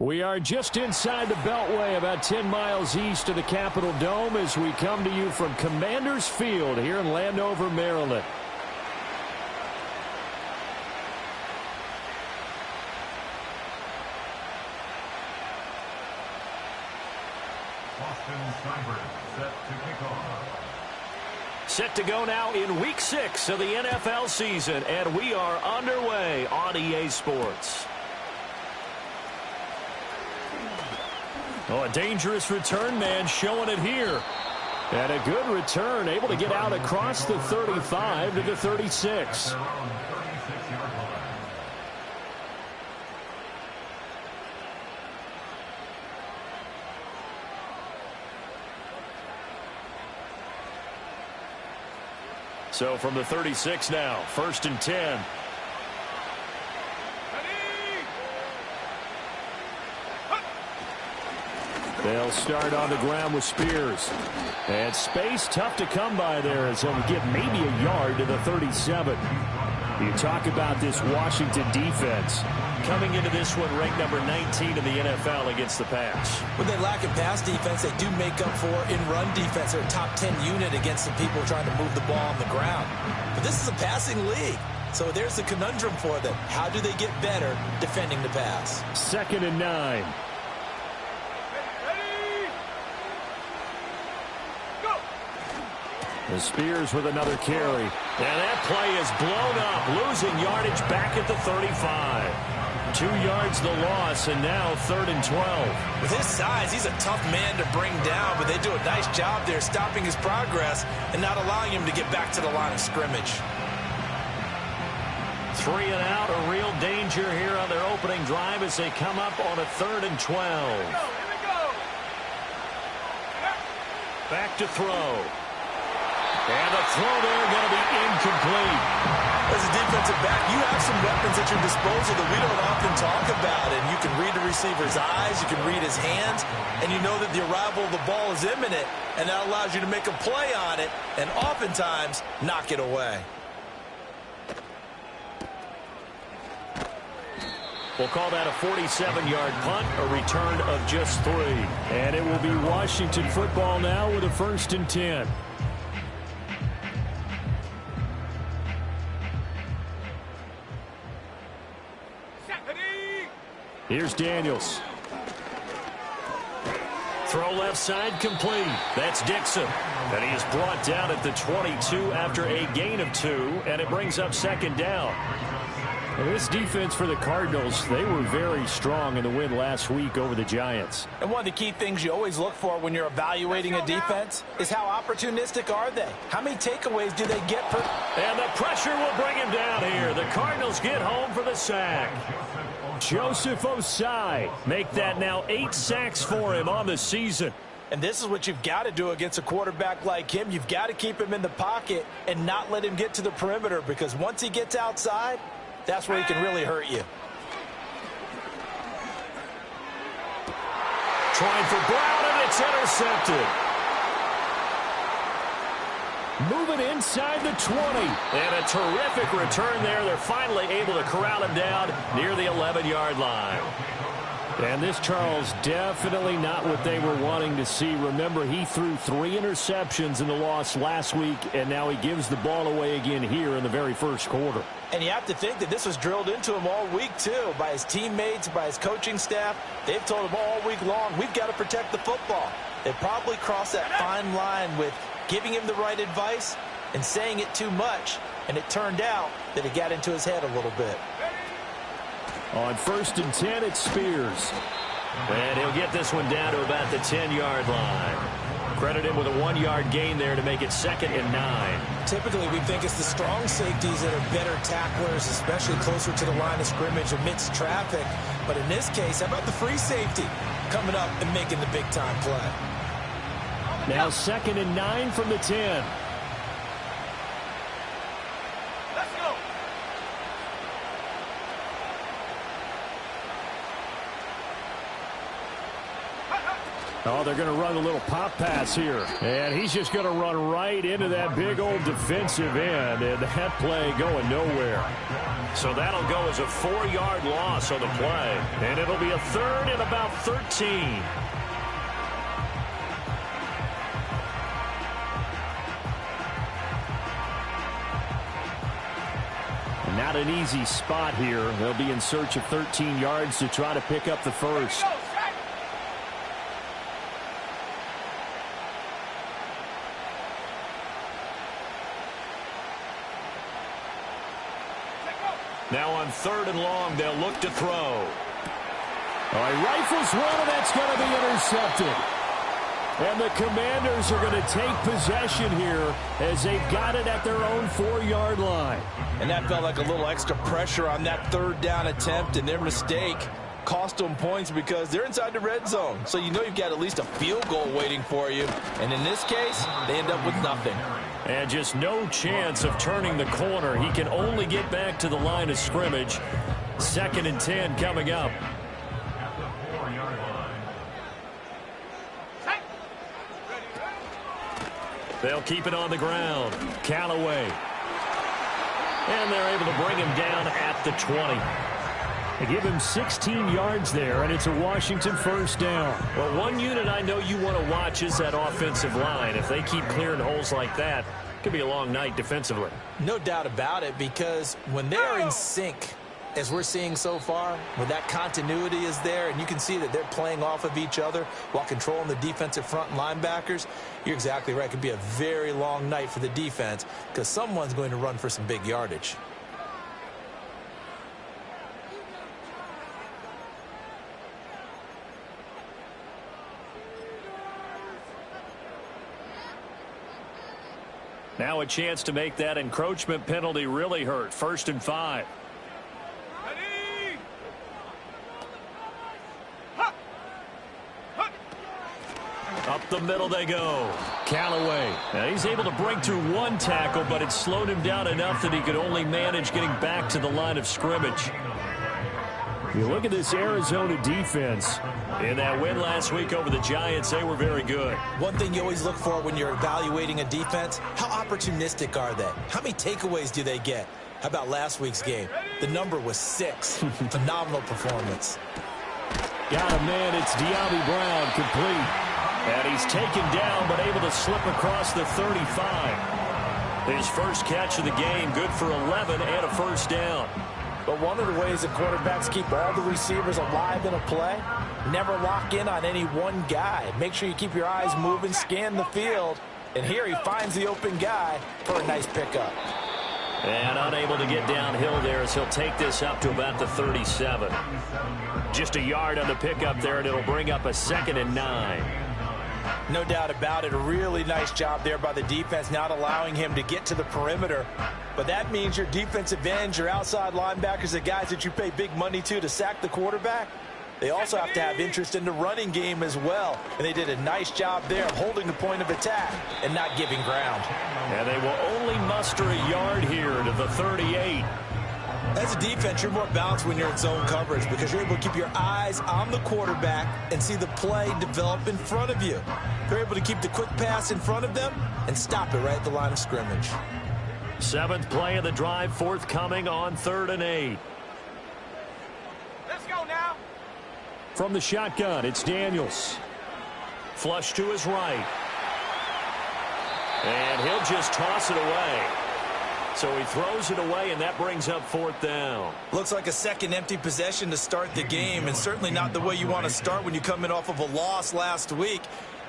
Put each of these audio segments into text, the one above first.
We are just inside the Beltway, about 10 miles east of the Capitol Dome, as we come to you from Commanders Field here in Landover, Maryland. Set to go now in Week 6 of the NFL season, and we are underway on EA Sports. Oh, a dangerous return man showing it here. And a good return, able to get out across the 35 to the 36. So from the 36 now, 1st and 10. They'll start on the ground with Spears. And space tough to come by there as he'll get maybe a yard to the 37. You talk about this Washington defense. Coming into this one ranked number 19 in the NFL against the pass. When they lack a pass defense, they do make up for in run defense. They're a top 10 unit against some people trying to move the ball on the ground. But this is a passing league. So there's the conundrum for them. How do they get better defending the pass? 2nd and 9. The Spears with another carry. And that play is blown up, losing yardage back at the 35. 2 yards the loss, and now 3rd and 12. With his size, he's a tough man to bring down, but they do a nice job there stopping his progress and not allowing him to get back to the line of scrimmage. 3 and out, a real danger here on their opening drive as they come up on a 3rd and 12. Back to throw. And the throw there going to be incomplete. As a defensive back, you have some weapons at your disposal that we don't often talk about. And you can read the receiver's eyes, you can read his hands, and you know that the arrival of the ball is imminent, and that allows you to make a play on it and oftentimes knock it away. We'll call that a 47-yard punt, a return of just 3. And it will be Washington football now with a 1st and 10. Here's Daniels. Throw left side complete. That's Dixon. And he is brought down at the 22 after a gain of 2, and it brings up 2nd down. Well, this defense for the Cardinals, they were very strong in the win last week over the Giants. And one of the key things you always look for when you're evaluating a defense is how opportunistic are they? How many takeaways do they get per... And the pressure will bring him down here. The Cardinals get home for the sack. Joseph Osai make that now 8 sacks for him on the season. And this is what you've got to do against a quarterback like him. You've got to keep him in the pocket and not let him get to the perimeter, because once he gets outside, that's where he can really hurt you. Trying for Brown, and it's intercepted. Moving inside the 20. And a terrific return there. They're finally able to corral him down near the 11-yard line. And this, Charles, definitely not what they were wanting to see. Remember, he threw 3 interceptions in the loss last week, and now he gives the ball away again here in the very first quarter. And you have to think that this was drilled into him all week, too, by his teammates, by his coaching staff. They've told him all week long, we've got to protect the football. They probably crossed that fine line with giving him the right advice and saying it too much, and it turned out that it got into his head a little bit. On 1st and 10, it's Spears. And he'll get this one down to about the 10-yard line. Credit him with a 1-yard gain there to make it 2nd and 9. Typically, we think it's the strong safeties that are better tacklers, especially closer to the line of scrimmage amidst traffic. But in this case, how about the free safety coming up and making the big-time play? Now 2nd and 9 from the 10. Oh, they're going to run a little pop pass here. And he's just going to run right into that big old defensive end. And that play going nowhere. So that'll go as a 4-yard loss on the play. And it'll be a third and about 13. Not an easy spot here. They'll be in search of 13 yards to try to pick up the first. Now on 3rd and long, they'll look to throw. Oh, he rifles one, and that's going to be intercepted. And the Commanders are going to take possession here as they've got it at their own 4-yard line. And that felt like a little extra pressure on that 3rd down attempt, and their mistake cost them points because they're inside the red zone. So you know you've got at least a field goal waiting for you. And in this case, they end up with nothing. And just no chance of turning the corner. He can only get back to the line of scrimmage. 2nd and 10 coming up. They'll keep it on the ground. Callaway. And they're able to bring him down at the 20. They give him 16 yards there, and it's a Washington 1st down. Well, one unit I know you want to watch is that offensive line. If they keep clearing holes like that, it could be a long night defensively. No doubt about it, because when they are in sync, as we're seeing so far, when that continuity is there, and you can see that they're playing off of each other while controlling the defensive front and linebackers, you're exactly right. It could be a very long night for the defense because someone's going to run for some big yardage. Now a chance to make that encroachment penalty really hurt. 1st and 5. Up the middle they go. Callaway. Now he's able to break through one tackle, but it slowed him down enough that he could only manage getting back to the line of scrimmage. You look at this Arizona defense. In that win last week over the Giants, they were very good. One thing you always look for when you're evaluating a defense, how opportunistic are they? How many takeaways do they get? How about last week's game? The number was 6. Phenomenal performance. Got a man. It's De'Ami Brown complete. And he's taken down, but able to slip across the 35. His first catch of the game, good for 11 and a 1st down. But one of the ways that quarterbacks keep all the receivers alive in a play, never lock in on any one guy. Make sure you keep your eyes moving, scan the field. And here he finds the open guy for a nice pickup. And unable to get downhill there as he'll take this up to about the 37. Just a yard on the pickup there, and it'll bring up a 2nd and 9. No doubt about it. A really nice job there by the defense, not allowing him to get to the perimeter. But that means your defensive ends, your outside linebackers, the guys that you pay big money to sack the quarterback, they also have to have interest in the running game as well. And they did a nice job there of holding the point of attack and not giving ground. And they will only muster a yard here to the 38. As a defense, you're more balanced when you're in zone coverage because you're able to keep your eyes on the quarterback and see the play develop in front of you. They're able to keep the quick pass in front of them and stop it right at the line of scrimmage. 7th play of the drive, forthcoming on 3rd and 8. Let's go now. From the shotgun, it's Daniels. Flush to his right. And he'll just toss it away. So he throws it away, and that brings up 4th down. Looks like a second empty possession to start the game, and certainly not the way you want to start when you come in off of a loss last week.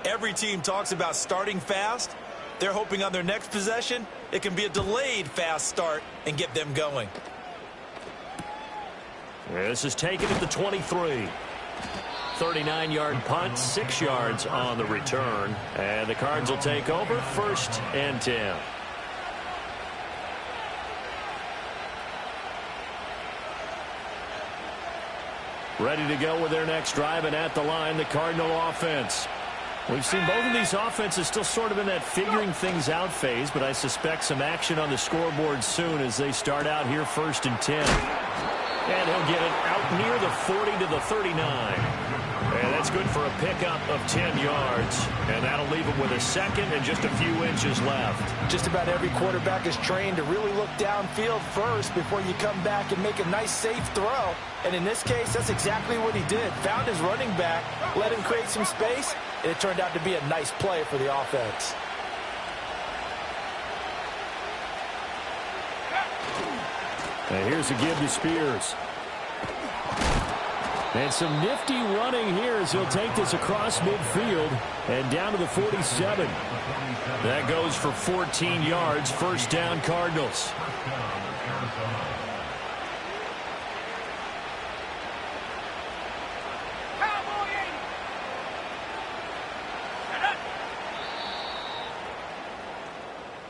Every team talks about starting fast. They're hoping on their next possession, it can be a delayed fast start and get them going. This is taken at the 23. 39-yard punt, 6 yards on the return. And the Cards will take over, 1st and 10. Ready to go with their next drive, and at the line, the Cardinal offense. We've seen both of these offenses still sort of in that figuring things out phase, but I suspect some action on the scoreboard soon as they start out here 1st and 10. And he'll get it out near the 40 to the 39. And That's good for a pickup of 10 yards, and that'll leave him with a second and just a few inches left. Just about every quarterback is trained to really look downfield first before you come back and make a nice, safe throw. And in this case, that's exactly what he did. Found his running back, let him create some space, and it turned out to be a nice play for the offense. And here's a give to Spears. And some nifty running here as he'll take this across midfield and down to the 47. That goes for 14 yards, first down Cardinals.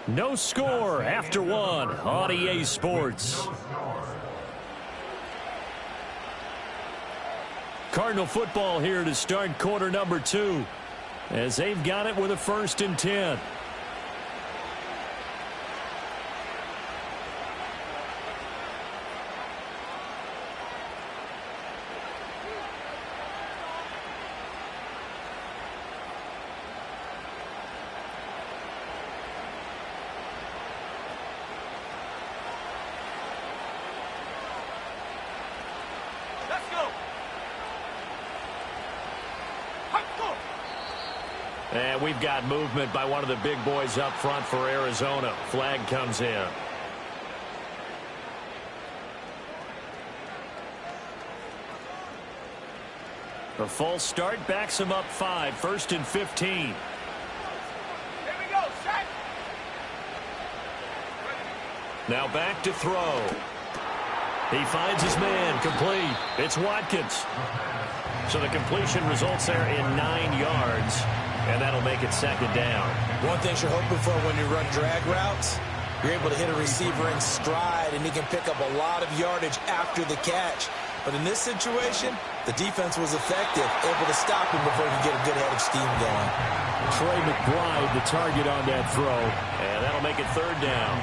No score after one on EA Sports. Cardinal football here to start quarter number 2 as they've got it with a 1st and 10. And we've got movement by one of the big boys up front for Arizona. Flag comes in. A false start backs him up 5, 1st and 15. Here we go, set. Now back to throw. He finds his man, complete. It's Watkins. So the completion results there in 9 yards. And that'll make it 2nd down. One thing you're hoping for when you run drag routes, you're able to hit a receiver in stride, and he can pick up a lot of yardage after the catch. But in this situation, the defense was effective, able to stop him before he could get a good head of steam going. Trey McBride, the target on that throw. And that'll make it 3rd down.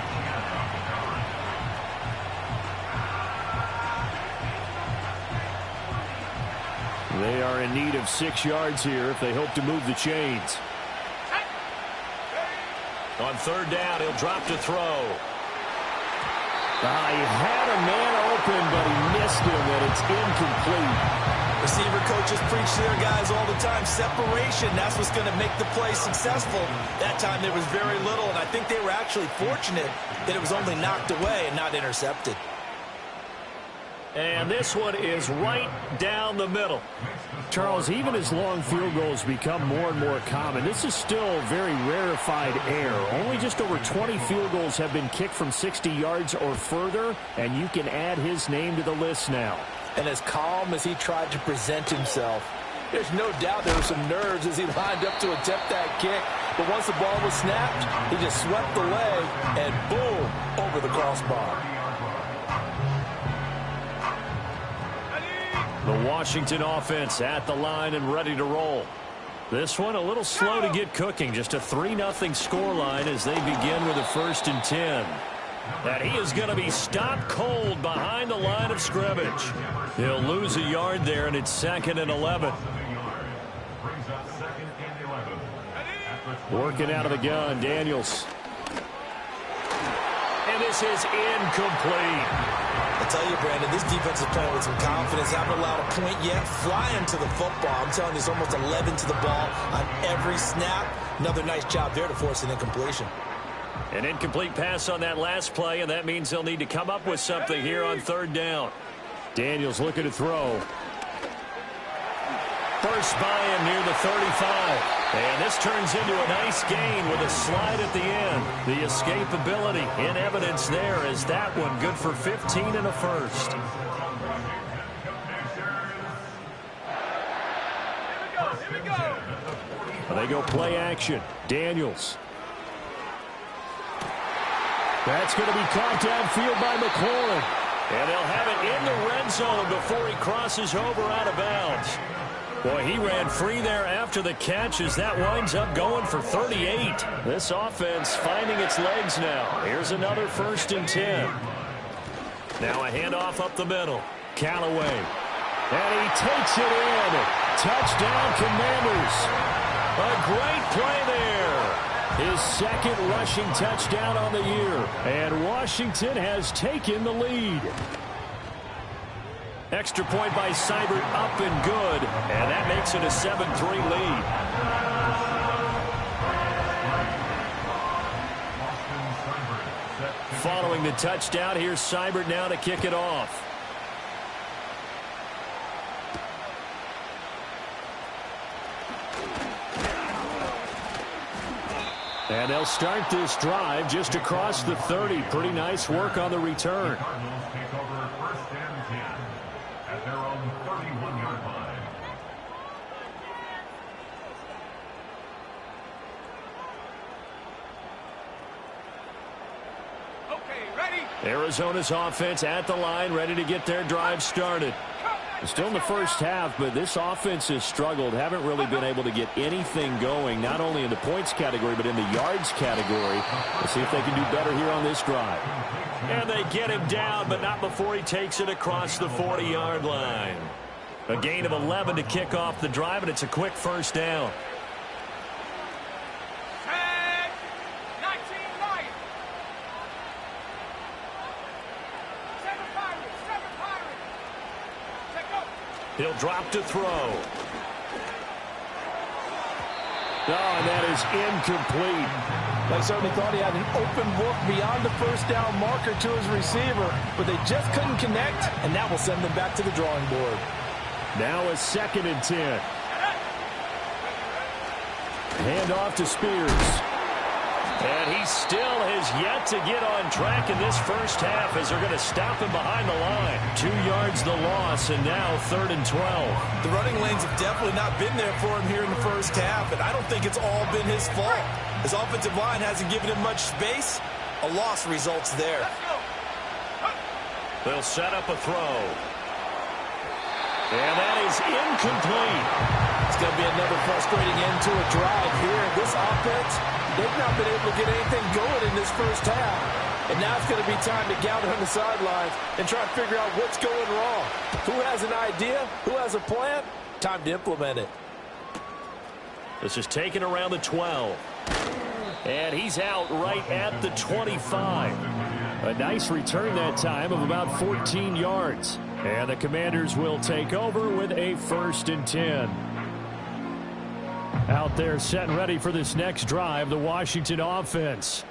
They are in need of 6 yards here if they hope to move the chains. On 3rd down, he'll drop to throw. He had a man open, but he missed him, and it's incomplete. Receiver coaches preach to their guys all the time. Separation, that's what's going to make the play successful. That time there was very little, and I think they were actually fortunate that it was only knocked away and not intercepted. And this one is right down the middle. Charles, even as long field goals become more and more common, this is still very rarefied air. Only just over 20 field goals have been kicked from 60 yards or further, and you can add his name to the list now. And as calm as he tried to present himself, there's no doubt there were some nerves as he lined up to attempt that kick. But once the ball was snapped, he just swept the leg and boom, over the crossbar. The Washington offense at the line and ready to roll. This one a little slow to get cooking. Just a 3-0 scoreline as they begin with a 1st and 10. And he is going to be stopped cold behind the line of scrimmage. He'll lose a yard there, and it's 2nd and 11. Working out of the gun, Daniels. And this is incomplete. I tell you, Brandon, this defense is playing with some confidence. Haven't allowed a point yet. Flying to the football. I'm telling you, it's almost 11 to the ball on every snap. Another nice job there to force an incompletion. An incomplete pass on that last play, and that means they'll need to come up with something here on 3rd down. Daniels looking to throw. First by him near the 35. And this turns into a nice gain with a slide at the end. The escapability in evidence there as that one good for 15 and a 1st. Here we go. They go play action. Daniels. That's going to be caught downfield by McLaurin. And they'll have it in the red zone before he crosses over out of bounds. Boy, he ran free there after the catch as that winds up going for 38. This offense finding its legs now. Here's another 1st and 10. Now a handoff up the middle. Callaway. And he takes it in. Touchdown, Commanders. A great play there. His second rushing touchdown on the year. And Washington has taken the lead. Extra point by Seibert, up and good. And that makes it a 7-3 lead. Following the touchdown, here's Seibert now to kick it off. And they'll start this drive just across the 30. Pretty nice work on the return. Cardinals take over first and 10 at their own 31-yard line. Okay, ready? Arizona's offense at the line, ready to get their drive started. Still in the first half, but this offense has struggled. Haven't really been able to get anything going, not only in the points category, but in the yards category. Let's see if they can do better here on this drive. And they get him down, but not before he takes it across the 40-yard line. A gain of 11 to kick off the drive, and it's a quick first down. Set. 19 Lions. 7 Pirates. 7 Pirates. Check up. He'll drop to throw. Oh, and that is incomplete. They certainly thought he had an open look beyond the first down marker to his receiver, but they just couldn't connect, and that will send them back to the drawing board. Now a 2nd and 10. Hand off to Spears. And he still has yet to get on track in this first half as they're going to stop him behind the line. 2 yards the loss, and now 3rd and 12. The running lanes have definitely not been there for him here in the first half, and I don't think it's all been his fault. His offensive line hasn't given him much space. A loss results there. They'll set up a throw. And that is incomplete. It's going to be another frustrating end to a drive here. This offense, they've not been able to get anything going in this first half. And now it's going to be time to gather on the sidelines and try to figure out what's going wrong. Who has an idea? Who has a plan? Time to implement it. This is taken around the 12. And he's out right at the 25. A nice return that time of about 14 yards. And the Commanders will take over with a 1st and 10. Out there set and ready for this next drive, the Washington offense.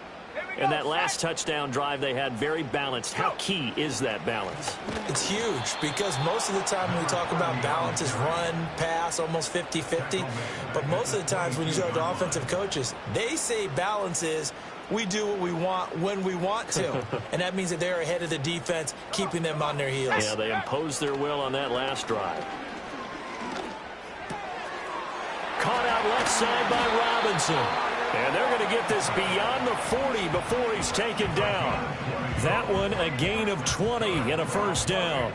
And that last touchdown drive they had very balanced. How key is that balance? It's huge because most of the time when we talk about balance is run, pass, almost 50-50. But most of the times when you talk to offensive coaches, they say balance is we do what we want when we want to. And that means that they're ahead of the defense, keeping them on their heels. Yeah, they imposed their will on that last drive. Caught out left side by Robinson. And they're going to get this beyond the 40 before he's taken down. That one a gain of 20 and a first down.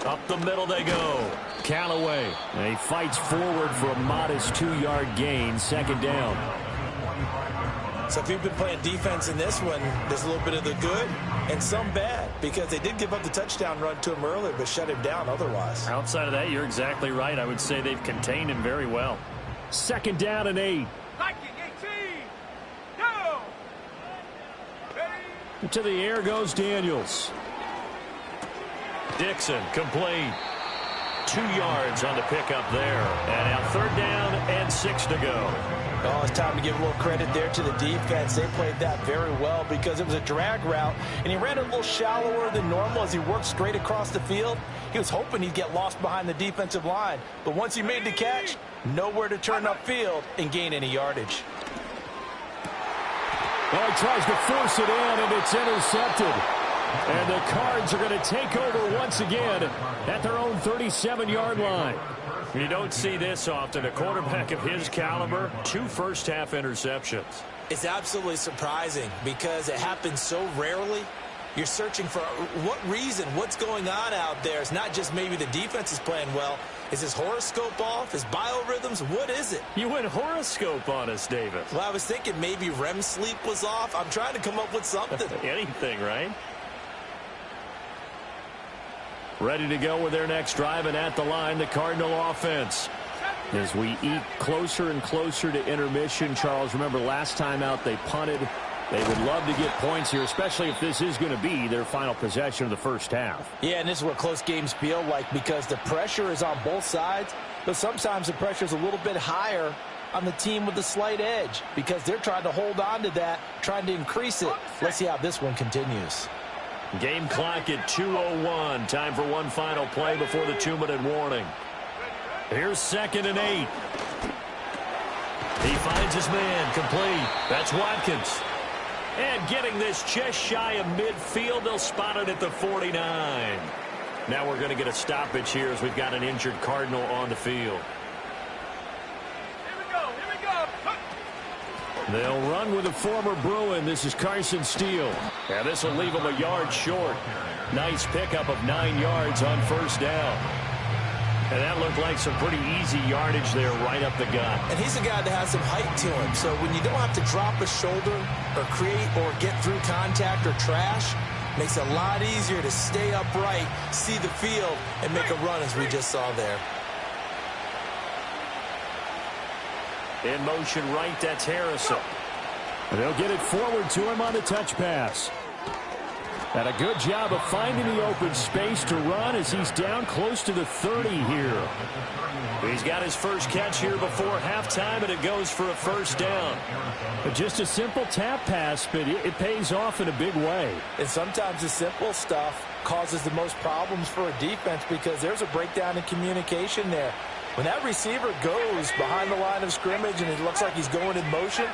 Up the middle they go. Callaway. And he fights forward for a modest 2-yard gain. 2nd down. So if you've been playing defense in this one, there's a little bit of the good and some bad because they did give up the touchdown run to him earlier but shut him down otherwise. Outside of that, you're exactly right. I would say they've contained him very well. 2nd down and 8. Viking 18. Go. Ready. To the air goes Daniels. Dixon complete. 2 yards on the pickup there. And now 3rd down and 6 to go. Oh, it's time to give a little credit there to the defense. They played that very well because it was a drag route, and he ran a little shallower than normal as he worked straight across the field. He was hoping he'd get lost behind the defensive line, but once he made the catch, nowhere to turn upfield and gain any yardage. Well, he tries to force it in, and it's intercepted. And the Cards are going to take over once again at their own 37-yard line. You don't see this often. A quarterback of his caliber, 2 first-half interceptions. It's absolutely surprising because it happens so rarely. You're searching for what reason, what's going on out there. It's not just maybe the defense is playing well. Is his horoscope off? His biorhythms? What is it? You went horoscope on us, David. Well, I was thinking maybe REM sleep was off. I'm trying to come up with something. Anything, right? Ready to go with their next drive, and at the line, the Cardinal offense. As we eke closer and closer to intermission, Charles, remember last time out they punted. They would love to get points here, especially if this is going to be their final possession of the first half. Yeah, and this is what close games feel like because the pressure is on both sides, but sometimes the pressure is a little bit higher on the team with the slight edge because they're trying to hold on to that, trying to increase it. Let's see how this one continues. Game clock at 2:01. Time for one final play before the 2-minute warning. Here's 2nd and 8. He finds his man complete. That's Watkins. And getting this just shy of midfield, they'll spot it at the 49. Now we're going to get a stoppage here as we've got an injured Cardinal on the field. Here we go. They'll run with a former Bruin. This is Carson Steele. And this will leave him a yard short. Nice pickup of 9 yards on first down. And that looked like some pretty easy yardage there right up the gut. And he's a guy that has some height to him. So when you don't have to drop a shoulder or create or get through contact or trash, makes it a lot easier to stay upright, see the field, and make a run as we just saw there. In motion right, that's Harrison. And they'll get it forward to him on the touch pass. And a good job of finding the open space to run as he's down close to the 30 here. He's got his first catch here before halftime, and it goes for a first down. But just a simple tap pass, but it pays off in a big way. And sometimes the simple stuff causes the most problems for a defense because there's a breakdown in communication there. When that receiver goes behind the line of scrimmage and it looks like he's going in motion,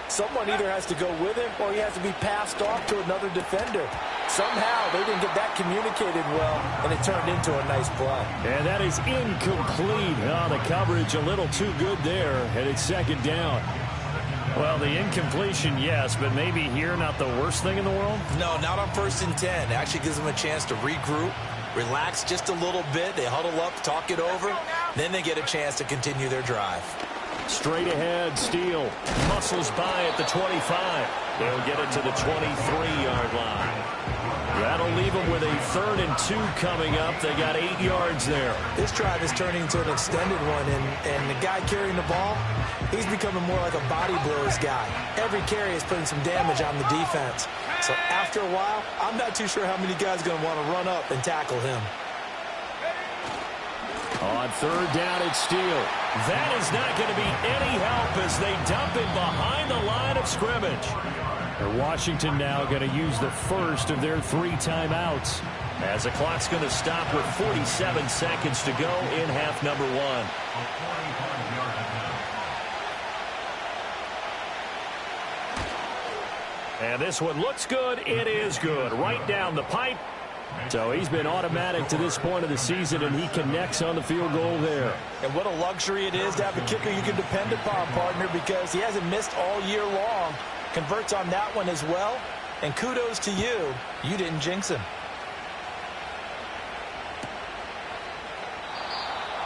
someone either has to go with him or he has to be passed off to another defender. Somehow they didn't get that communicated well, and it turned into a nice play. And that is incomplete. Oh, the coverage a little too good there, and it's 2nd down. Well, the incompletion, yes, but maybe here not the worst thing in the world? No, not on 1st and 10. It actually gives them a chance to regroup, relax just a little bit. They huddle up, talk it over. Then they get a chance to continue their drive. Straight ahead, Steele muscles by at the 25. They'll get it to the 23-yard line. That'll leave them with a 3rd and 2 coming up. They got 8 yards there. This drive is turning into an extended one, and the guy carrying the ball, he's becoming more like a body blows guy. Every carry is putting some damage on the defense. So after a while, I'm not too sure how many guys are going to want to run up and tackle him. On 3rd down, it's Steele. That is not going to be any help as they dump him behind the line of scrimmage. And Washington now going to use the first of their 3 timeouts, as the clock's going to stop with 47 seconds to go in half number 1. And this one looks good. It is good. Right down the pipe. So he's been automatic to this point of the season, and he connects on the field goal there. And what a luxury it is to have a kicker you can depend upon, partner, because he hasn't missed all year long. Converts on that one as well. And kudos to you. You didn't jinx him.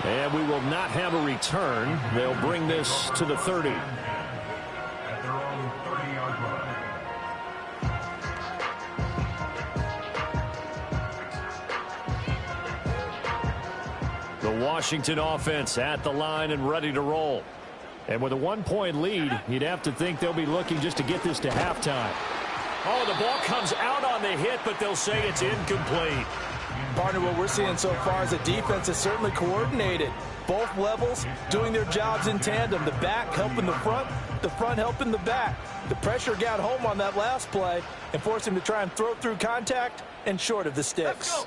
And we will not have a return. They'll bring this to the 30. At their own 30-yard line. The Washington offense at the line and ready to roll. And with a 1-point lead, you'd have to think they'll be looking just to get this to halftime. Oh, the ball comes out on the hit, but they'll say it's incomplete. Partner, what we're seeing so far is the defense is certainly coordinated. Both levels doing their jobs in tandem. The back helping the front helping the back. The pressure got home on that last play and forced him to try and throw through contact and short of the sticks.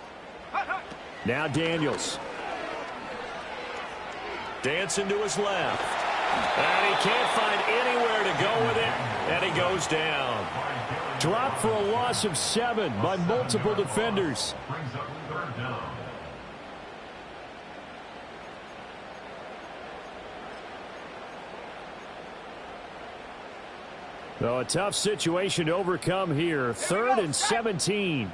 Now Daniels. Dancing to his left. And he can't find anywhere to go with it, and he goes down. Dropped for a loss of 7 by multiple defenders. Brings up 3rd down. So a tough situation to overcome here. 3rd and 17.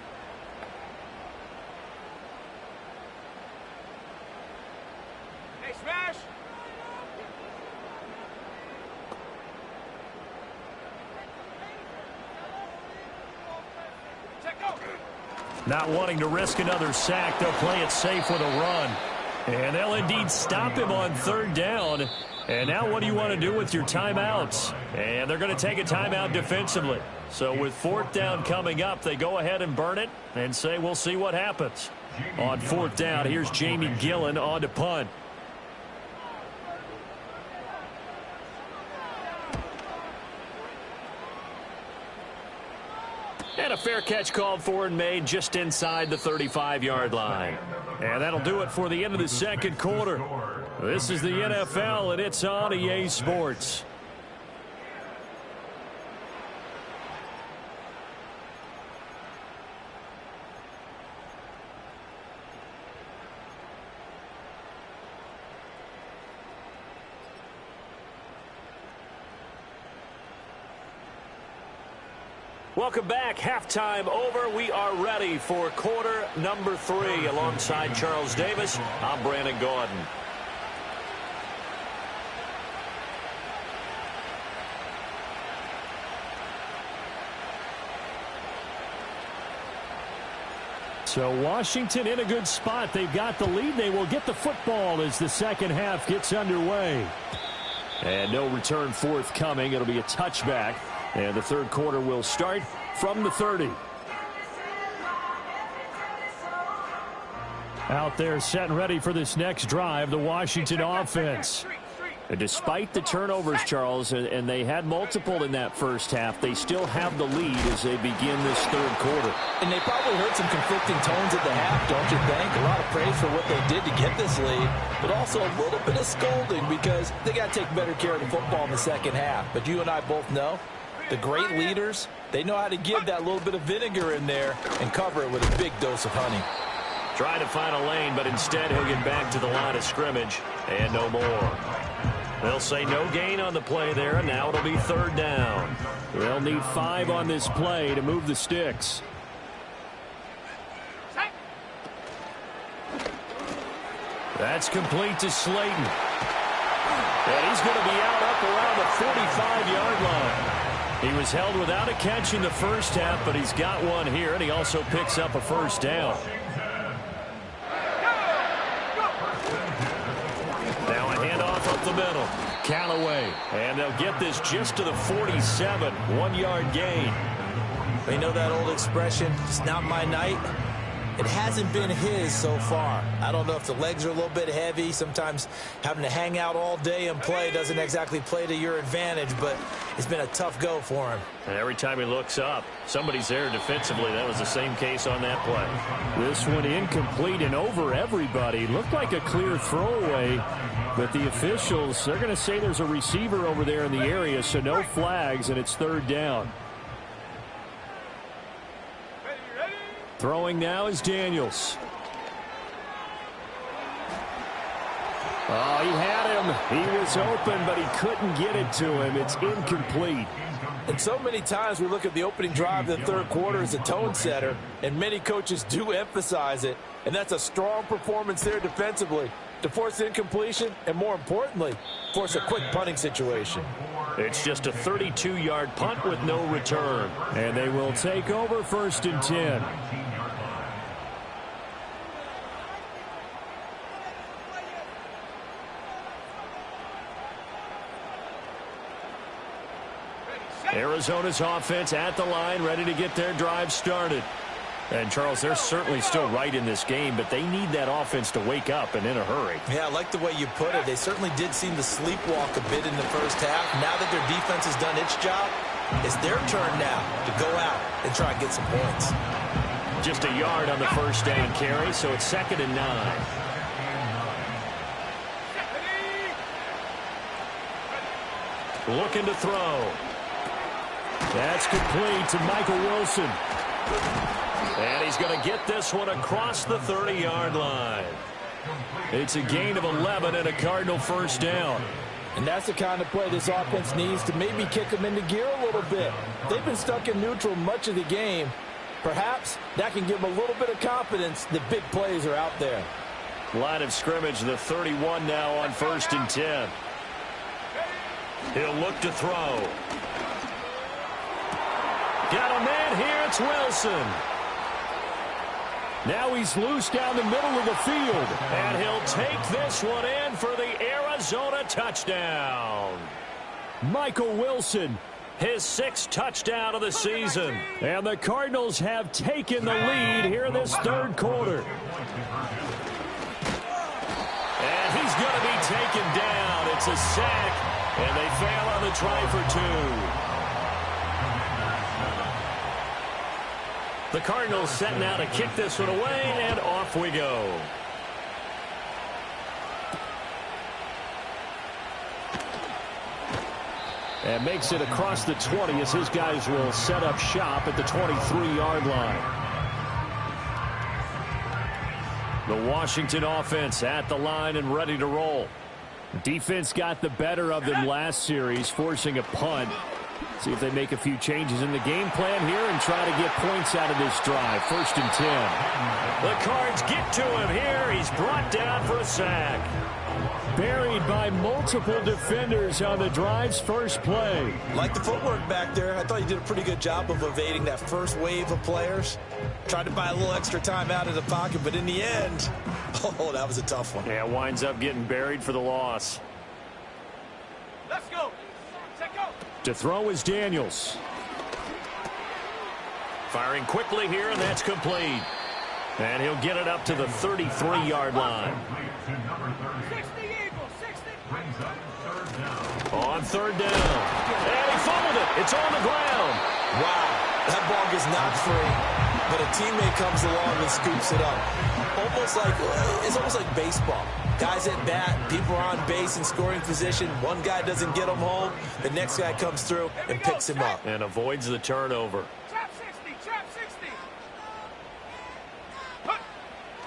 Not wanting to risk another sack, they'll play it safe with a run. And they'll indeed stop him on third down. And now what do you want to do with your timeouts? And they're going to take a timeout defensively. So with fourth down coming up, they go ahead and burn it and say we'll see what happens. On fourth down, here's Jamie Gillen on to punt. And a fair catch called for and made just inside the 35-yard line. And that'll do it for the end of the second quarter. This is the NFL, and it's on EA Sports. Welcome back. Halftime over. We are ready for quarter number 3. Alongside Charles Davis, I'm Brandon Gordon. So Washington in a good spot. They've got the lead. They will get the football as the second half gets underway. And no return forthcoming. It'll be a touchback. And the third quarter will start from the 30. Out there set and ready for this next drive, the Washington offense. And despite the turnovers, Charles, and they had multiple in that first half, they still have the lead as they begin this third quarter. And they probably heard some conflicting tones at the half, don't you think? A lot of praise for what they did to get this lead, but also a little bit of scolding because they got to take better care of the football in the second half. But you and I both know the great leaders, they know how to give that little bit of vinegar in there and cover it with a big dose of honey. Trying to find a lane, but instead he'll get back to the line of scrimmage and no more. They'll say no gain on the play there, and now it'll be third down. They'll need 5 on this play to move the sticks. That's complete to Slayton. And he's going to be out up around the 45-yard line. He was held without a catch in the first half, but he's got one here, and he also picks up a first down. Now a handoff up the middle. Callaway. And they'll get this just to the 47. 1-yard gain. You know that old expression, it's not my night? It hasn't been his so far. I don't know if the legs are a little bit heavy. Sometimes having to hang out all day and play doesn't exactly play to your advantage, but it's been a tough go for him. And every time he looks up, somebody's there defensively. That was the same case on that play. This one incomplete and over everybody. Looked like a clear throwaway, but the officials, they're going to say there's a receiver over there in the area, so no flags, and it's third down. Throwing now is Daniels. Oh, he had him. He was open, but he couldn't get it to him. It's incomplete. And so many times we look at the opening drive of the third quarter as a tone setter, and many coaches do emphasize it. And that's a strong performance there defensively to force incompletion and, more importantly, force a quick punting situation. It's just a 32-yard punt with no return. And they will take over first and 10. Arizona's offense at the line, ready to get their drive started. And, Charles, they're certainly still right in this game, but they need that offense to wake up and in a hurry. Yeah, I like the way you put it. They certainly did seem to sleepwalk a bit in the first half. Now that their defense has done its job, it's their turn now to go out and try and get some points. Just a yard on the first down carry, so it's 2nd and 9. Looking to throw. That's complete to Michael Wilson. And he's going to get this one across the 30-yard line. It's a gain of 11 and a Cardinal first down. And that's the kind of play this offense needs to maybe kick them into gear a little bit. They've been stuck in neutral much of the game. Perhaps that can give them a little bit of confidence that big plays are out there. Line of scrimmage, the 31 now on 1st and 10. He'll look to throw. Got a man here, it's Wilson. Now he's loose down the middle of the field. And he'll take this one in for the Arizona touchdown. Michael Wilson, his 6th touchdown of the season. And the Cardinals have taken the lead here in this third quarter. And he's going to be taken down. It's a sack, and they fail on the try for 2. The Cardinals set now to kick this one away, and off we go. And makes it across the 20 as his guys will set up shop at the 23-yard line. The Washington offense at the line and ready to roll. Defense got the better of them last series, forcing a punt. See if they make a few changes in the game plan here and try to get points out of this drive. 1st and 10. The Cards get to him here. He's brought down for a sack. Buried by multiple defenders on the drive's first play. Like the footwork back there, I thought he did a pretty good job of evading that first wave of players. Tried to buy a little extra time out of the pocket, but in the end, oh, that was a tough one. Yeah, winds up getting buried for the loss. Let's go. Set go. To throw is Daniels. Firing quickly here, and that's complete. And he'll get it up to the 33-yard line. 60 Eagles, 60. On 3rd down. And he fumbled it. It's on the ground. Wow, that ball gets knocked free, but a teammate comes along and scoops it up. It's almost like baseball. Guys at bat, people are on base in scoring position. One guy doesn't get him home. The next guy comes through and picks him up. And avoids the turnover. Trap 60, trap 60.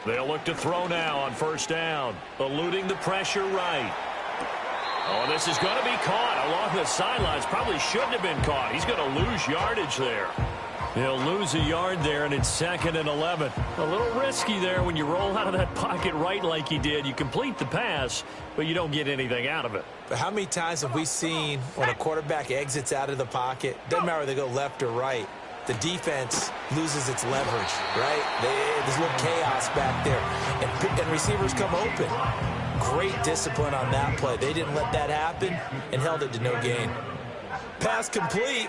They'll look to throw now on 1st down. Eluding the pressure right. Oh, this is going to be caught along the sidelines. Probably shouldn't have been caught. He's going to lose yardage there. He'll lose a yard there, and it's 2nd and 11. A little risky there when you roll out of that pocket right like he did. You complete the pass, but you don't get anything out of it. But how many times have we seen when a quarterback exits out of the pocket, doesn't matter whether they go left or right, the defense loses its leverage, right? There's a little chaos back there, and receivers come open. Great discipline on that play. They didn't let that happen and held it to no gain. Pass complete,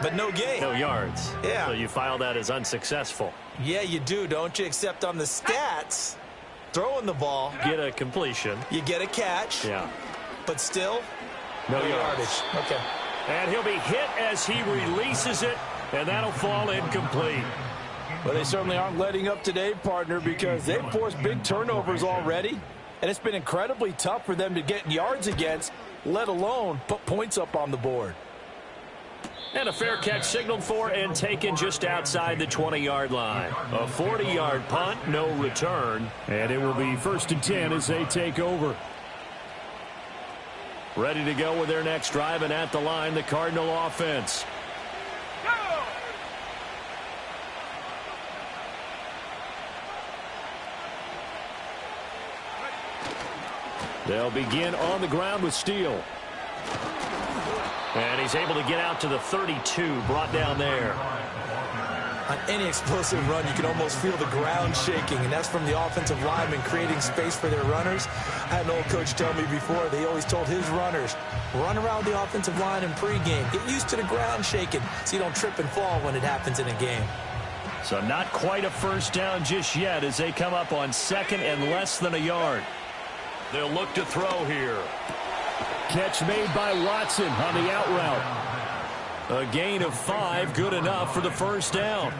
but no gain. No yards. Yeah. So you file that as unsuccessful. Yeah, you do, don't you? Except on the stats, throwing the ball, Get a completion. you get a catch, Yeah. but still, No no yards. yardage. Okay. And he'll be hit as he releases it, and that'll fall incomplete. Well, they certainly aren't letting up today, partner, because they've forced big turnovers already, and it's been incredibly tough for them to get yards against, let alone put points up on the board. And a fair catch signaled for and taken just outside the 20-yard line. A 40-yard punt, no return. And it will be 1st and 10 as they take over. Ready to go with their next drive, and at the line, the Cardinal offense. Go. They'll begin on the ground with Steele. And he's able to get out to the 32, brought down there. On any explosive run, you can almost feel the ground shaking, and that's from the offensive linemen creating space for their runners. I had an old coach tell me before, they always told his runners, run around the offensive line in pregame. Get used to the ground shaking so you don't trip and fall when it happens in a game. So not quite a 1st down just yet as they come up on 2nd and less than a yard. They'll look to throw here. Catch made by Watson on the out route. A gain of 5, good enough for the 1st down.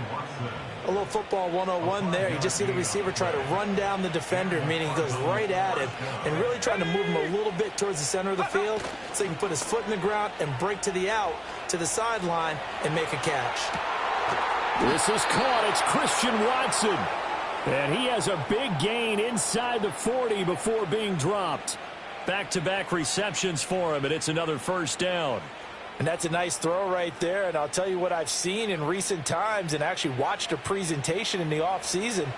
A little football 101 there. You just see the receiver try to run down the defender, meaning he goes right at him and really trying to move him a little bit towards the center of the field so he can put his foot in the ground and break to the out, to the sideline, and make a catch. This is caught. It's Christian Watson. And he has a big gain inside the 40 before being dropped. Back-to-back receptions for him, and it's another 1st down. And that's a nice throw right there, and I'll tell you what I've seen in recent times and actually watched a presentation in the offseason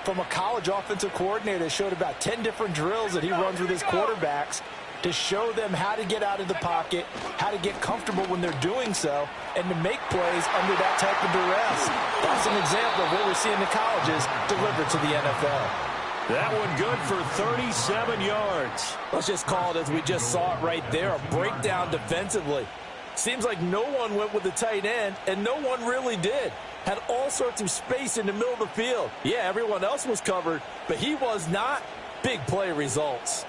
from a college offensive coordinator that showed about 10 different drills that he runs with his quarterbacks to show them how to get out of the pocket, how to get comfortable when they're doing so, and to make plays under that type of duress. That's an example of what we're seeing the colleges deliver to the NFL. That one good for 37 yards. Let's just call it as we just saw it right there, a breakdown defensively. Seems like no one went with the tight end, and no one really did. Had all sorts of space in the middle of the field. Yeah, everyone else was covered, but he was not. Big play results.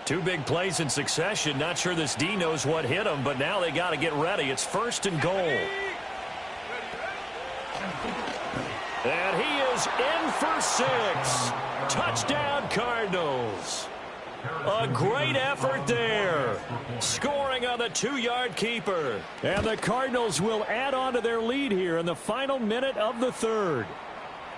2 big plays in succession. Not sure this D knows what hit him, but now they got to get ready. It's 1st and goal. And he is in for 6. Touchdown, Cardinals. A great effort there. Scoring on the 2-yard keeper. And the Cardinals will add on to their lead here in the final minute of the 3rd.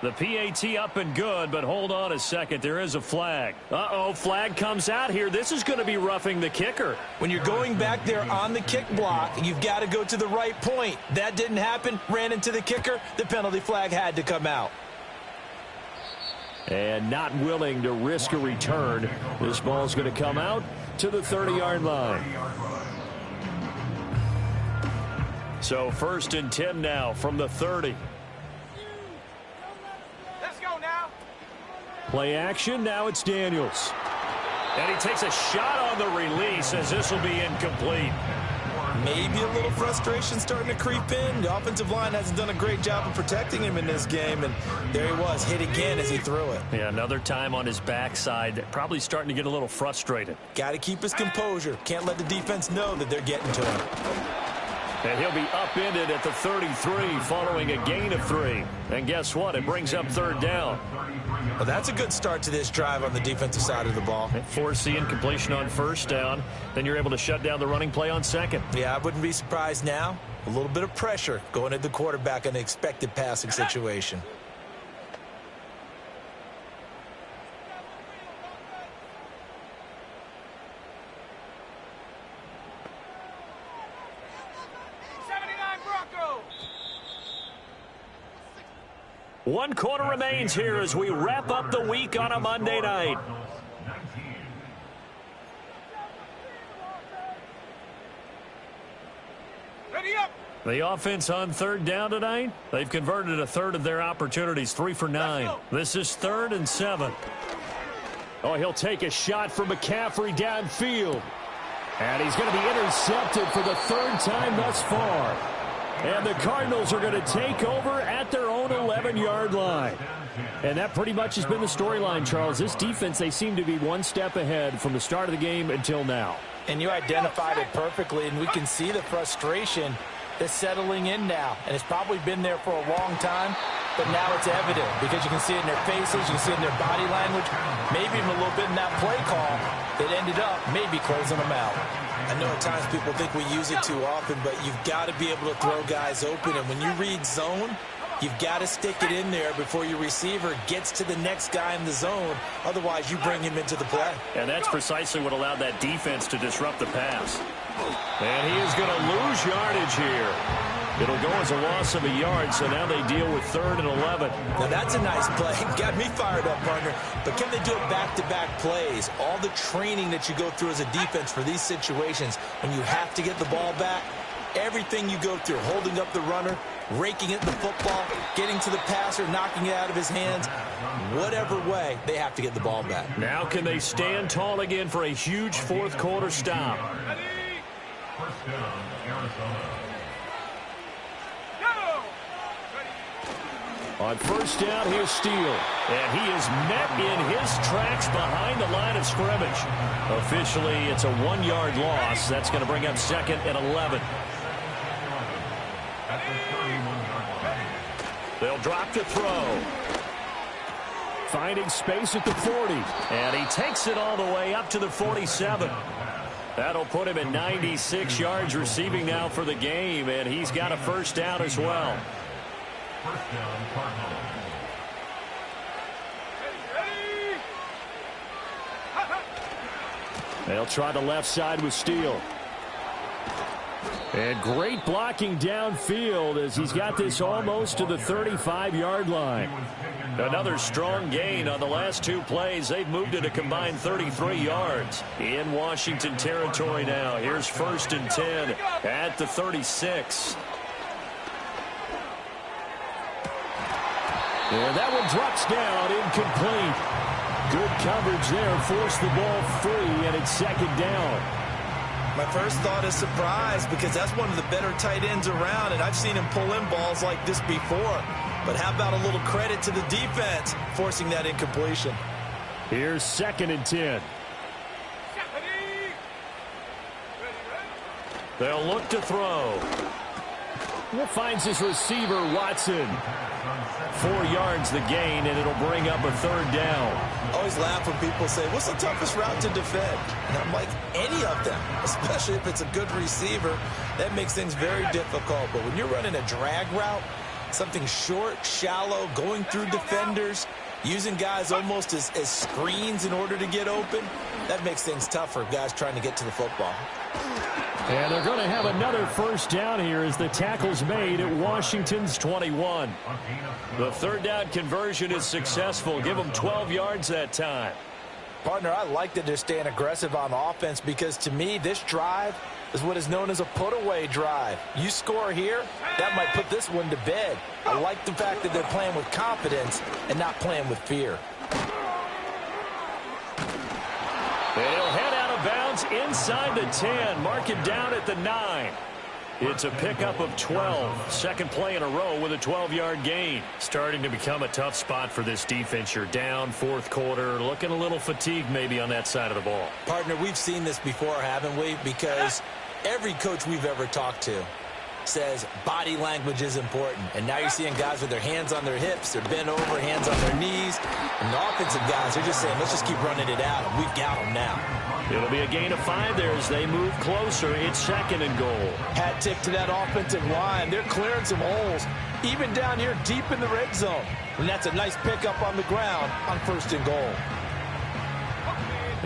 The PAT up and good, but hold on a second. There is a flag. Uh-oh, flag comes out here. This is going to be roughing the kicker. When you're going back there on the kick block, you've got to go to the right point. That didn't happen. Ran into the kicker. The penalty flag had to come out. And not willing to risk a return. This ball's going to come out to the 30-yard line. So 1st and 10 now from the 30. Play action, now it's Daniels. And he takes a shot on the release as this will be incomplete. Maybe a little frustration starting to creep in. The offensive line hasn't done a great job of protecting him in this game, and there he was, hit again as he threw it. Yeah, another time on his backside, probably starting to get a little frustrated. Got to keep his composure. Can't let the defense know that they're getting to him. And he'll be upended at the 33 following a gain of 3. And guess what? It brings up 3rd down. Well, that's a good start to this drive on the defensive side of the ball. Force incompletion on 1st down. Then you're able to shut down the running play on 2nd. Yeah, I wouldn't be surprised now. A little bit of pressure going at the quarterback in an expected passing situation. One quarter remains here as we wrap up the week on a Monday night. Ready up. The offense on 3rd down tonight, they've converted a 1/3 of their opportunities, 3 for 9. This is 3rd and 7. Oh, he'll take a shot for McCaffrey downfield. And he's going to be intercepted for the 3rd time thus far. And the Cardinals are going to take over at their own 11-yard line. And that pretty much has been the storyline, Charles. This defense, they seem to be one step ahead from the start of the game until now. And you identified it perfectly, and we can see the frustration that's settling in now. And it's probably been there for a long time, but now it's evident because you can see it in their faces, you can see it in their body language, maybe even a little bit in that play call that ended up maybe closing them out. I know at times people think we use it too often, but you've got to be able to throw guys open. And when you read zone, you've got to stick it in there before your receiver gets to the next guy in the zone. Otherwise, you bring him into the play. And that's precisely what allowed that defense to disrupt the pass. And he is going to lose yardage here. It'll go as a loss of a yard, so now they deal with 3rd and 11. Now, that's a nice play. Got me fired up, partner. But can they do it back-to-back plays? All the training that you go through as a defense for these situations, when you have to get the ball back, everything you go through, holding up the runner, raking at the football, getting to the passer, knocking it out of his hands, whatever way, they have to get the ball back. Now can they stand tall again for a huge 4th quarter stop? First down, Arizona. On 1st down, here's Steele. And he is met in his tracks behind the line of scrimmage. Officially, it's a 1-yard loss. That's going to bring up 2nd and 11. They'll drop to throw. Finding space at the 40. And he takes it all the way up to the 47. That'll put him at 96 yards receiving now for the game. And he's got a 1st down as well. First down, Cardinals. They'll try the left side with Steele. And great blocking downfield as he's got this almost to the 35-yard line. Another strong gain on the last two plays. They've moved it a combined 33 yards in Washington territory now. Here's 1st and 10 at the 36. And that one drops down, incomplete. Good coverage there, forced the ball free, and it's 2nd down. My first thought is surprise because that's one of the better tight ends around, and I've seen him pull in balls like this before. But how about a little credit to the defense forcing that incompletion? Here's 2nd and 10. They'll look to throw. Finds his receiver, Watson. 4 yards the gain, and it'll bring up a 3rd down. I always laugh when people say, what's the toughest route to defend? And I'm like, any of them, especially if it's a good receiver. That makes things very difficult. But when you're running a drag route, something short, shallow, going through defenders, using guys almost as screens in order to get open, that makes things tough for guys trying to get to the football. And they're going to have another 1st down here as the tackle's made at Washington's 21. The 3rd down conversion is successful. Give them 12 yards that time. Partner, I like that they're staying aggressive on offense because to me, this drive is what is known as a put-away drive. You score here, that might put this one to bed. I like the fact that they're playing with confidence and not playing with fear. They'll head out of bounds inside the 10. Mark it down at the 9. It's a pickup of 12. Second play in a row with a 12-yard gain. Starting to become a tough spot for this defense. You're down 4th quarter. Looking a little fatigued maybe on that side of the ball. Partner, we've seen this before, haven't we? Because every coach we've ever talked to says body language is important. And now you're seeing guys with their hands on their hips, they're bent over, hands on their knees. And the offensive guys are just saying, let's just keep running it out, and we've got them now. It'll be a gain of 5 there as they move closer. It's 2nd and goal. Hat tip to that offensive line. They're clearing some holes, even down here deep in the red zone. And that's a nice pickup on the ground on 1st and goal.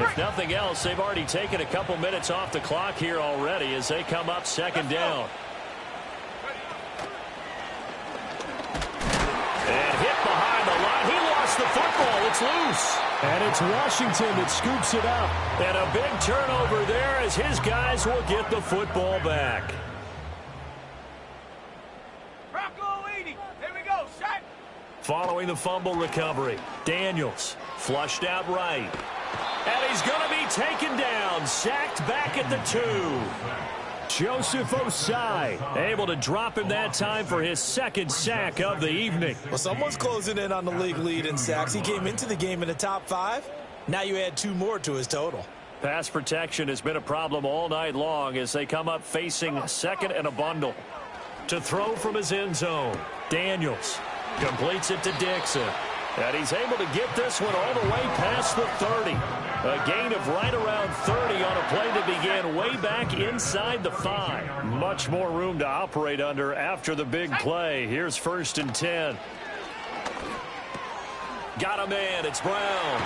If nothing else, they've already taken a couple minutes off the clock here already as they come up 2nd down. And hit behind the line. He lost the football. It's loose. And it's Washington that scoops it up. And a big turnover there as his guys will get the football back. Bronco 80. Here we go. Shot. Following the fumble recovery, Daniels flushed out right. And he's going to be taken down, sacked back at the 2. Joseph Osai able to drop him that time for his 2nd sack of the evening. Well, someone's closing in on the league lead in sacks. He came into the game in the top 5. Now you add 2 more to his total. Pass protection has been a problem all night long as they come up facing 2nd and a bundle. To throw from his end zone, Daniels completes it to Dixon. And he's able to get this one all the way past the 30. A gain of right around 30 on a play that began way back inside the 5. Much more room to operate under after the big play. Here's 1st and 10. Got a man. It's Brown.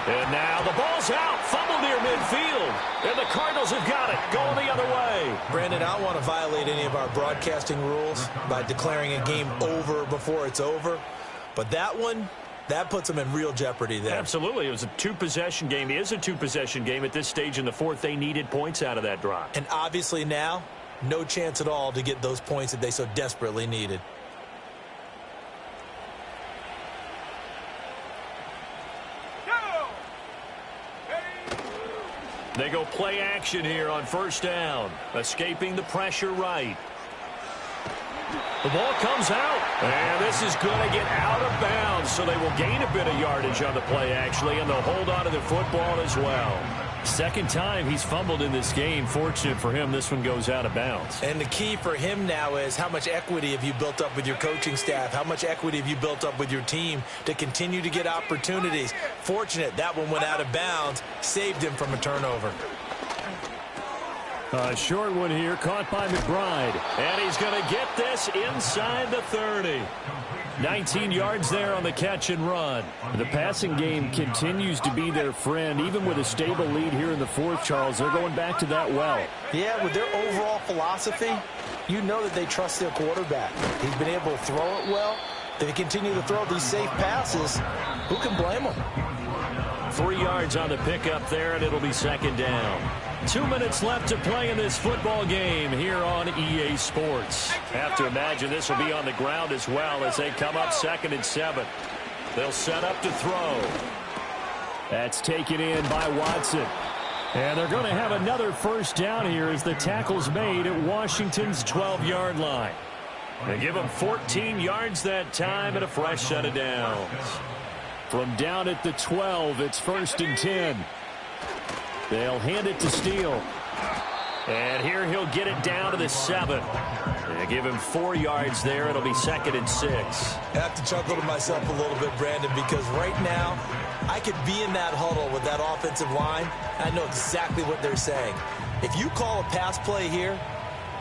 And now the ball's out. Fumble near midfield. And the Cardinals have got it. Going the other way. Brandon, I don't want to violate any of our broadcasting rules by declaring a game over before it's over. But that one, that puts them in real jeopardy there. Absolutely. It was a 2-possession game. It is a 2-possession game at this stage in the 4th. They needed points out of that drive. And obviously now, no chance at all to get those points that they so desperately needed. They go play action here on 1st down. Escaping the pressure right. The ball comes out, and this is going to get out of bounds, so they will gain a bit of yardage on the play, actually, and they'll hold on to the football as well. 2nd time he's fumbled in this game. Fortunate for him, this one goes out of bounds. And the key for him now is how much equity have you built up with your coaching staff? How much equity have you built up with your team to continue to get opportunities? Fortunate that one went out of bounds, saved him from a turnover. A short one here, caught by McBride. And he's going to get this inside the 30. 19 yards there on the catch and run. The passing game continues to be their friend. Even with a stable lead here in the fourth, Charles, they're going back to that well. Yeah, with their overall philosophy, you know that they trust their quarterback. He's been able to throw it well. They continue to throw these safe passes. Who can blame them? 3 yards on the pickup there, and it'll be second down. 2 minutes left to play in this football game here on EA Sports. Have to imagine this will be on the ground as well as they come up 2nd and 7. They'll set up to throw. That's taken in by Watson. And they're going to have another first down here as the tackle's made at Washington's 12-yard line. They give them 14 yards that time and a fresh set of downs. From down at the 12, it's 1st and 10. They'll hand it to Steele. And here he'll get it down to the 7. They give him 4 yards there. It'll be 2nd and 6. I have to chuckle to myself a little bit, Brandon, because right now I could be in that huddle with that offensive line. I know exactly what they're saying. If you call a pass play here,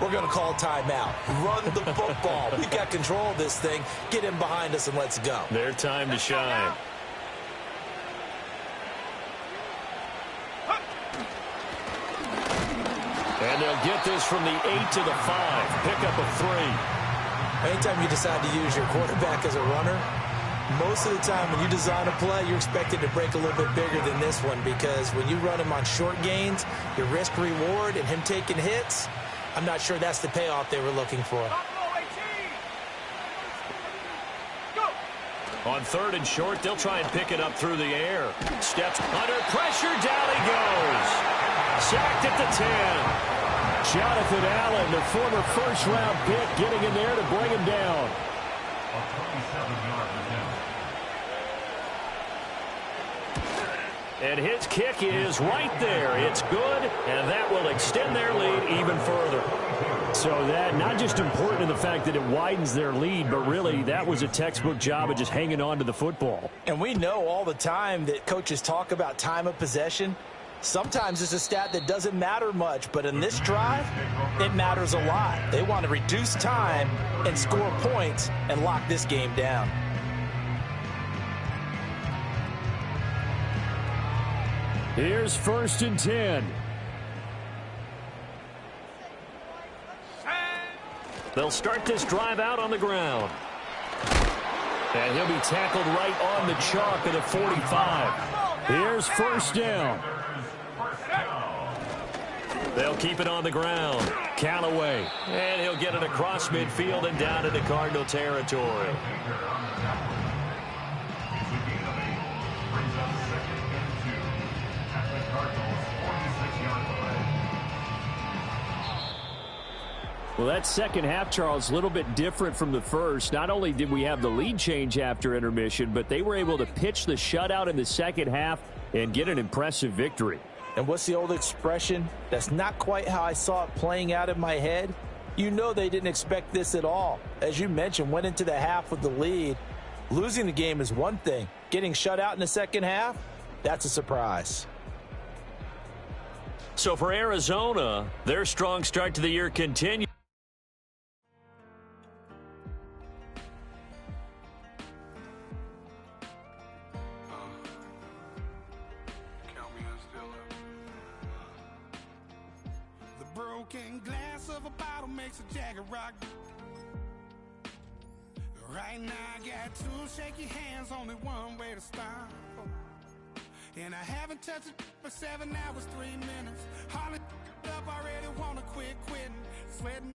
we're going to call a timeout. Run the football. We got control of this thing. Get him behind us and let's go. Their time to shine. And they'll get this from the 8 to the 5. Pick up a 3. Anytime you decide to use your quarterback as a runner, most of the time when you design a play, you're expected to break a little bit bigger than this one, because when you run him on short gains, your risk-reward and him taking hits, I'm not sure that's the payoff they were looking for. On 3rd and short, they'll try and pick it up through the air. Steps under pressure, down he goes. Sacked at the 10. Jonathan Allen, the former first-round pick, getting in there to bring him down. And his kick is right there. It's good, and that will extend their lead even further. So that not just important in the fact that it widens their lead, but really that was a textbook job of just hanging on to the football. And we know all the time that coaches talk about time of possession. Sometimes it's a stat that doesn't matter much, but in this drive, it matters a lot. They want to reduce time and score points and lock this game down. Here's 1st and 10. They'll start this drive out on the ground. And he'll be tackled right on the chalk of the 45. Here's 1st down. They'll keep it on the ground. Callaway. And he'll get it across midfield and down into Cardinal territory. Well, that second half, Charles, a little bit different from the first. Not only did we have the lead change after intermission, but they were able to pitch the shutout in the second half and get an impressive victory. And what's the old expression? That's not quite how I saw it playing out in my head. You know they didn't expect this at all. As you mentioned, went into the half with the lead. Losing the game is one thing. Getting shut out in the second half, that's a surprise. So for Arizona, their strong start to the year continues. Broken glass of a bottle makes a Jagger rock. Right now I got two shaky hands, only one way to stop. And I haven't touched it for 7 hours, 3 minutes. Hardly up, already wanna quitting. Sweating